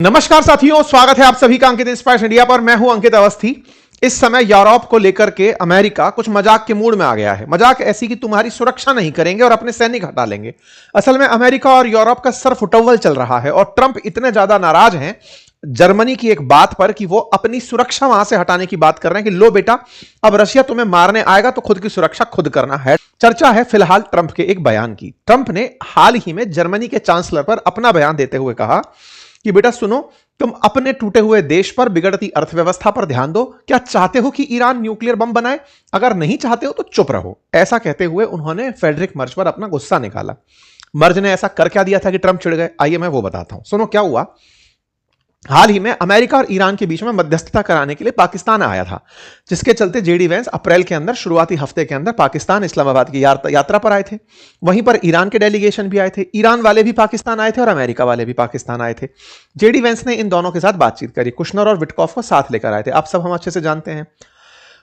नमस्कार साथियों, स्वागत है आप सभी का अंकित इंस्पायर्स इंडिया पर। मैं हूं अंकित अवस्थी। इस समय यूरोप को लेकर के अमेरिका कुछ मजाक के मूड में आ गया है। मजाक ऐसी कि तुम्हारी सुरक्षा नहीं करेंगे और अपने सैनिक हटा लेंगे। असल में अमेरिका और यूरोप का सर फुटअव्वल चल रहा है और ट्रंप इतने ज्यादा नाराज हैं जर्मनी की एक बात पर कि वो अपनी सुरक्षा वहां से हटाने की बात कर रहे हैं कि लो बेटा, अब रशिया तुम्हें मारने आएगा तो खुद की सुरक्षा खुद करना है। चर्चा है फिलहाल ट्रंप के एक बयान की। ट्रंप ने हाल ही में जर्मनी के चांसलर पर अपना बयान देते हुए कहा कि बेटा सुनो, तुम अपने टूटे हुए देश पर, बिगड़ती अर्थव्यवस्था पर ध्यान दो। क्या चाहते हो कि ईरान न्यूक्लियर बम बनाए? अगर नहीं चाहते हो तो चुप रहो। ऐसा कहते हुए उन्होंने फ्रेडरिक मर्ज पर अपना गुस्सा निकाला। मर्ज ने ऐसा कर क्या दिया था कि ट्रंप चिढ़ गए? आइए मैं वो बताता हूं। सुनो क्या हुआ। हाल ही में अमेरिका और ईरान के बीच में मध्यस्थता कराने के लिए पाकिस्तान आया था, जिसके चलते जेडी वेंस अप्रैल के अंदर, शुरुआती हफ्ते के अंदर पाकिस्तान इस्लामाबाद की यात्रा पर आए थे। वहीं पर ईरान के डेलीगेशन भी आए थे। ईरान वाले भी पाकिस्तान आए थे और अमेरिका वाले भी पाकिस्तान आए थे। जेडी वेंस ने इन दोनों के साथ बातचीत करी। कुशनर और विटकॉफ को साथ लेकर आए थे। आप सब हम अच्छे से जानते हैं।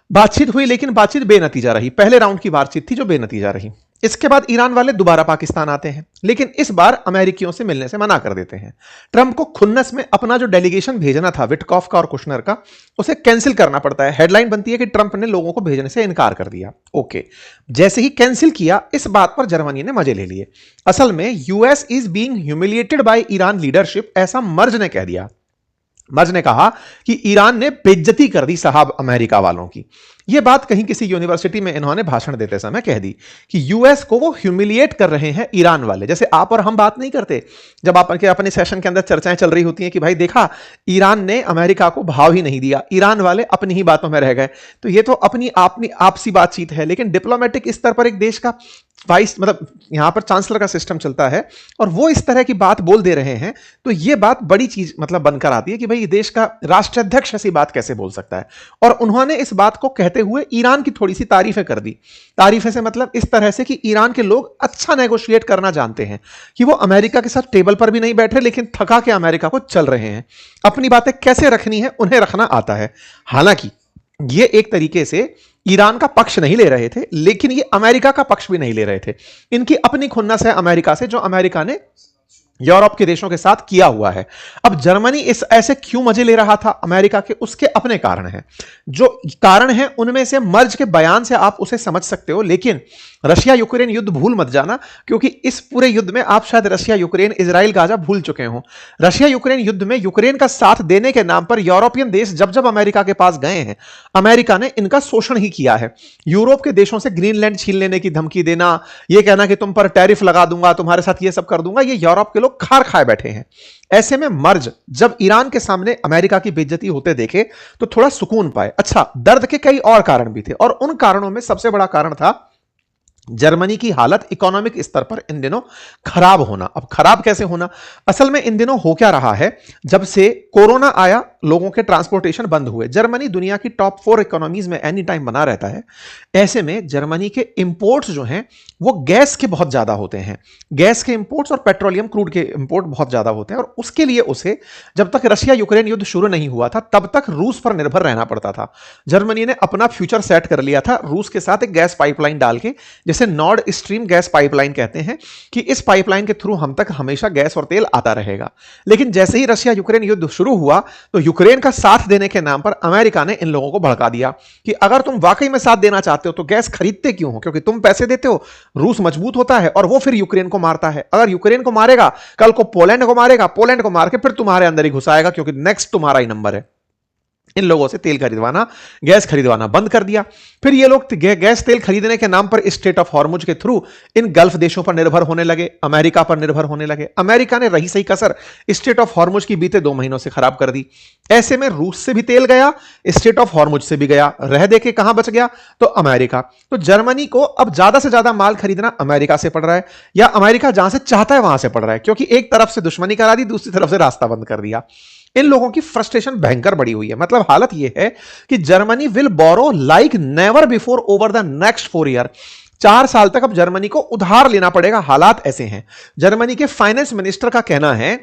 बातचीत हुई, लेकिन बातचीत बेनतीजा रही। पहले राउंड की बातचीत थी जो बेनतीजा रही। इसके बाद ईरान वाले दोबारा पाकिस्तान आते हैं, लेकिन इस बार अमेरिकियों से मिलने से मना कर देते हैं। ट्रंप को खुन्नस में अपना जो डेलीगेशन भेजना था विटकॉफ का और कुशनर का, उसे कैंसिल करना पड़ता है। हेडलाइन बनती है कि ट्रंप ने लोगों को भेजने से इनकार कर दिया। ओके, जैसे ही कैंसिल किया, इस बात पर जर्मनी ने मजे ले लिए। असल में US is being humiliated by Iran leadership, ऐसा मर्ज ने कह दिया। मर्ज ने कहा कि ईरान ने बेइज्जती कर दी साहब अमेरिका वालों की। यह बात कहीं किसी यूनिवर्सिटी में इन्होंने भाषण देते समय कह दी कि यूएस को वो ह्यूमिलिएट कर रहे हैं ईरान वाले। जैसे आप और हम बात नहीं करते जब आप अपने सेशन के अंदर चर्चाएं चल रही होती हैं कि भाई देखा, ईरान ने अमेरिका को भाव ही नहीं दिया, ईरान वाले अपनी ही बातों में रह गए। तो ये तो अपनी आपसी बातचीत है, लेकिन डिप्लोमेटिक स्तर पर एक देश का वाइस यहां पर चांसलर का सिस्टम चलता है और वो इस तरह की बात बोल दे रहे हैं, तो ये बात बड़ी चीज बनकर आती है कि भाई देश का राष्ट्राध्यक्ष ऐसी बात कैसे बोल सकता है। और उन्होंने इस बात को कहते हुए ईरान की थोड़ी सी तारीफें कर दी। तारीफें से इस तरह से कि ईरान के लोग अच्छा नेगोशिएट करना जानते हैं, कि वो अमेरिका के साथ टेबल पर भी नहीं बैठ रहे, लेकिन थका के अमेरिका को चल रहे हैं। अपनी बातें कैसे रखनी है उन्हें रखना आता है। हालांकि ये एक तरीके से ईरान का पक्ष नहीं ले रहे थे, लेकिन ये अमेरिका का पक्ष भी नहीं ले रहे थे। इनकी अपनी खुन्नस है अमेरिका से, जो अमेरिका ने यूरोप के देशों के साथ किया हुआ है। अब जर्मनी इस ऐसे क्यों मजे ले रहा था अमेरिका के, उसके अपने कारण हैं। जो कारण है उनमें से मर्ज के बयान से आप उसे समझ सकते हो, लेकिन रशिया यूक्रेन युद्ध भूल मत जाना, क्योंकि इस पूरे युद्ध में आप शायद रशिया यूक्रेन इजराइल गाजा भूल चुके हो। रशिया यूक्रेन युद्ध में यूक्रेन का साथ देने के नाम पर यूरोपियन देश जब जब अमेरिका के पास गए हैं, अमेरिका ने इनका शोषण ही किया है। यूरोप के देशों से ग्रीनलैंड छीन लेने की धमकी देना, यह कहना कि तुम पर टैरिफ लगा दूंगा, तुम्हारे साथ यह सब कर दूंगा, ये यूरोप के लोग खार खाए बैठे हैं। ऐसे में मर्ज जब ईरान के सामने अमेरिका की बेइज्जती होते देखे तो थोड़ा सुकून पाए। अच्छा, दर्द के कई और कारण भी थे, और उन कारणों में सबसे बड़ा कारण था जर्मनी की हालत इकोनॉमिक स्तर पर इन दिनों खराब होना। अब खराब कैसे होना? असल में इन दिनों हो क्या रहा है, जब से कोरोना आया, लोगों के ट्रांसपोर्टेशन बंद हुए। जर्मनी दुनिया की टॉप 4 इकोनॉमीज में एनी टाइम बना रहता है। ऐसे में जर्मनी के इंपोर्ट्स जो हैं वो गैस के बहुत ज्यादा होते हैं। गैस के इंपोर्ट्स और पेट्रोलियम क्रूड के इंपोर्ट बहुत ज्यादा होते हैं, और उसके लिए उसे जब तक रशिया यूक्रेन युद्ध शुरू नहीं हुआ था तब तक रूस पर निर्भर रहना पड़ता था। जर्मनी ने अपना फ्यूचर सेट कर लिया था रूस के साथ एक गैस पाइपलाइन डाल के, जिसे नॉर्ड स्ट्रीम गैस पाइपलाइन कहते हैं, कि इस पाइपलाइन के थ्रू हम तक हमेशा गैस और तेल आता रहेगा। लेकिन जैसे ही रशिया यूक्रेन युद्ध शुरू हुआ तो यूक्रेन का साथ देने के नाम पर अमेरिका ने इन लोगों को भड़का दिया कि अगर तुम वाकई में साथ देना चाहते हो तो गैस खरीदते क्यों हो? क्योंकि तुम पैसे देते हो, रूस मजबूत होता है और वो फिर यूक्रेन को मारता है। अगर यूक्रेन को मारेगा, कल को पोलैंड को मारेगा, पोलैंड को मार के फिर तुम्हारे अंदर ही घुसाएगा, क्योंकि नेक्स्ट तुम्हारा ही नंबर है। इन लोगों से तेल खरीदवाना, गैस खरीदवाना बंद कर दिया। फिर ये लोग गैस तेल खरीदने के नाम पर स्ट्रेट ऑफ हॉर्मुज के थ्रू इन गल्फ देशों पर निर्भर होने लगे, अमेरिका पर निर्भर होने लगे। अमेरिका ने रही सही कसर स्ट्रेट ऑफ हॉर्मुज की बीते 2 महीनों से खराब कर दी। ऐसे में रूस से भी तेल गया, स्ट्रेट ऑफ हॉर्मुज से भी गया, रह दे के कहां बच गया? तो अमेरिका। तो जर्मनी को अब ज्यादा से ज्यादा माल खरीदना अमेरिका से पड़ रहा है, या अमेरिका जहां से चाहता है वहां से पड़ रहा है, क्योंकि एक तरफ से दुश्मनी करा दी, दूसरी तरफ से रास्ता बंद कर दिया। इन लोगों की फ्रस्ट्रेशन भयंकर बड़ी हुई है। हालत यह है कि Germany will borrow like never before over the next 4 year. 4 साल तक अब जर्मनी को उधार लेना पड़ेगा। हालात ऐसे हैं। जर्मनी के फाइनेंस मिनिस्टर का कहना है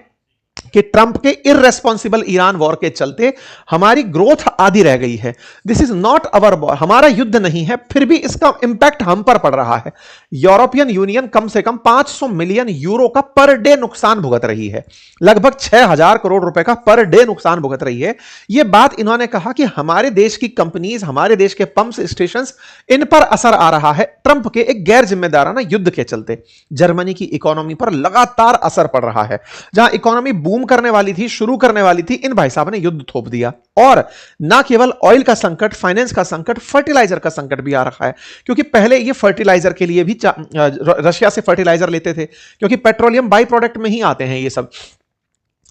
कि ट्रंप के इररेस्पॉन्सिबल ईरान वॉर के चलते हमारी ग्रोथ आधी रह गई है। This is not our war, हमारा युद्ध नहीं है, फिर भी इसका इंपैक्ट हम पर पड़ रहा है। यूरोपियन यूनियन कम से कम 500 मिलियन यूरो का पर डे नुकसान भुगत रही है, लगभग 6000 करोड़ रुपए का पर डे नुकसान भुगत रही है। यह बात इन्होंने कहा कि हमारे देश की कंपनीज, हमारे देश के पंप्स स्टेशन, इन पर असर आ रहा है ट्रंप के एक गैर जिम्मेदाराना युद्ध के चलते। जर्मनी की इकोनॉमी पर लगातार असर पड़ रहा है। जहां इकोनॉमी बूम करने वाली थी, शुरू करने वाली थी, इन भाई साहब ने युद्ध थोप दिया। और ना केवल ऑयल का संकट, फाइनेंस का संकट, फर्टिलाइजर का संकट भी आ रहा है, क्योंकि पहले ये फर्टिलाइजर के लिए भी रशिया से फर्टिलाइजर लेते थे, क्योंकि पेट्रोलियम बाई प्रोडक्ट में ही आते हैं ये सब।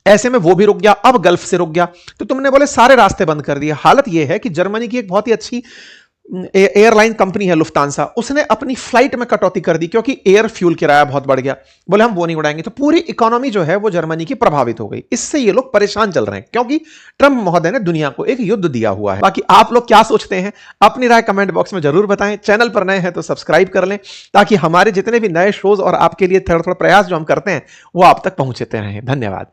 ऐसे में वो भी रुक गया, अब गल्फ से रुक गया, तो तुमने बोले सारे रास्ते बंद कर दिए। हालत यह है कि जर्मनी की एक बहुत ही अच्छी एयरलाइन कंपनी है लुफ्तांसा, उसने अपनी फ्लाइट में कटौती कर दी क्योंकि एयर फ्यूल किराया बहुत बढ़ गया। बोले हम वो नहीं उड़ाएंगे, तो पूरी इकोनॉमी जो है वो जर्मनी की प्रभावित हो गई। इससे ये लोग परेशान चल रहे हैं, क्योंकि ट्रंप महोदय ने दुनिया को एक युद्ध दिया हुआ है। बाकी आप लोग क्या सोचते हैं, अपनी राय कमेंट बॉक्स में जरूर बताएं। चैनल पर नए हैं तो सब्सक्राइब कर लें, ताकि हमारे जितने भी नए शोज और आपके लिए थोड़ा थोड़ा प्रयास जो हम करते हैं वो आप तक पहुंचते रहें। धन्यवाद।